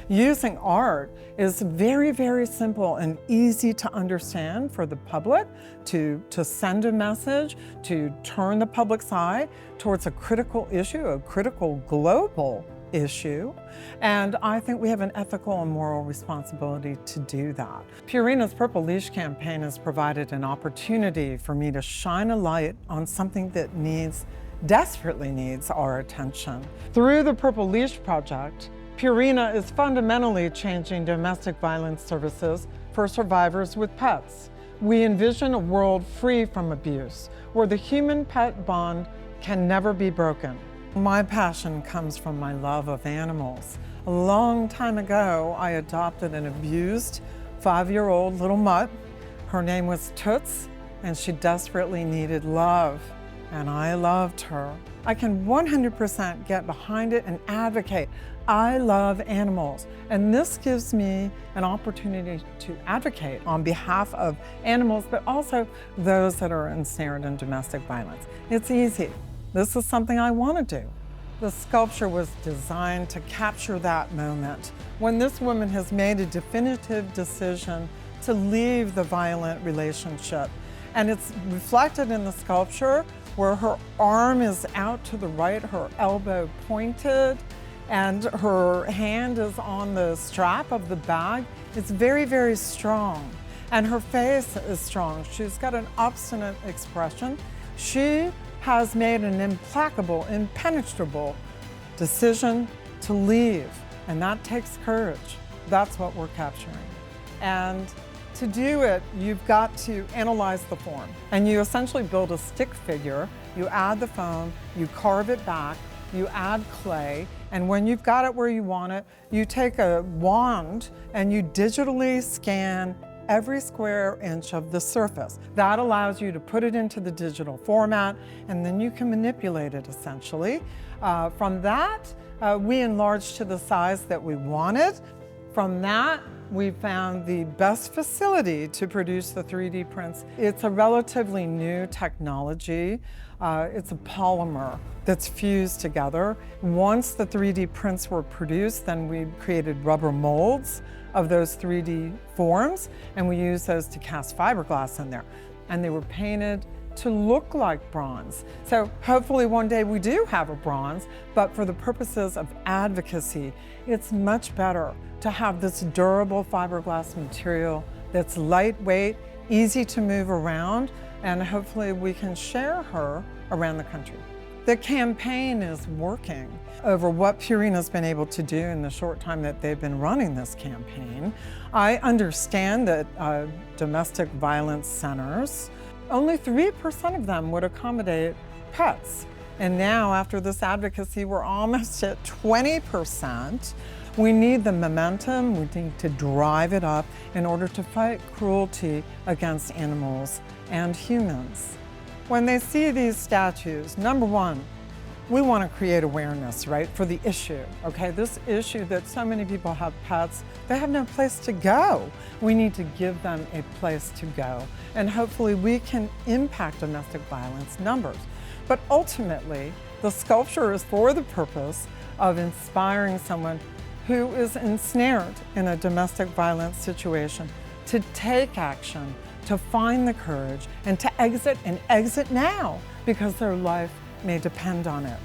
Using art is very, very simple and easy to understand for the public to send a message, to turn the public's eye towards a critical issue, a critical global issue. And I think we have an ethical and moral responsibility to do that. Purina's Purple Leash campaign has provided an opportunity for me to shine a light on something that desperately needs our attention. Through the Purple Leash Project, Purina is fundamentally changing domestic violence services for survivors with pets. We envision a world free from abuse, where the human-pet bond can never be broken. My passion comes from my love of animals. A long time ago, I adopted an abused 5-year-old little mutt. Her name was Toots, and she desperately needed love, and I loved her. I can 100% get behind it and advocate. I love animals, and this gives me an opportunity to advocate on behalf of animals, but also those that are ensnared in domestic violence. It's easy. This is something I want to do. The sculpture was designed to capture that moment when this woman has made a definitive decision to leave the violent relationship. And it's reflected in the sculpture where her arm is out to the right, her elbow pointed, and her hand is on the strap of the bag. It's very, very strong. And her face is strong. She's got an obstinate expression. She has made an implacable, impenetrable decision to leave. And that takes courage. That's what we're capturing. And to do it, you've got to analyze the form. And you essentially build a stick figure. You add the foam, you carve it back, you add clay, and when you've got it where you want it, you take a wand and you digitally scan every square inch of the surface. That allows you to put it into the digital format, and then you can manipulate it essentially. From that, we enlarged to the size that we wanted. From that, we found the best facility to produce the 3D prints. It's a relatively new technology. It's a polymer that's fused together. Once the 3D prints were produced, then we created rubber molds of those 3D forms, and we used those to cast fiberglass in there. And they were painted to look like bronze. So hopefully one day we do have a bronze, but for the purposes of advocacy, it's much better to have this durable fiberglass material that's lightweight, easy to move around, and hopefully we can share her around the country. The campaign is working. Over what Purina's been able to do in the short time that they've been running this campaign, I understand that domestic violence centers, only 3% of them would accommodate pets. And now, after this advocacy, we're almost at 20%. We need the momentum, we need to drive it up in order to fight cruelty against animals and humans. When they see these statues, number one, we want to create awareness, right, for the issue, okay? This issue that so many people have pets, they have no place to go. We need to give them a place to go, and hopefully we can impact domestic violence numbers. But ultimately, the sculpture is for the purpose of inspiring someone who is ensnared in a domestic violence situation to take action, to find the courage, and to exit now, because their life may depend on it.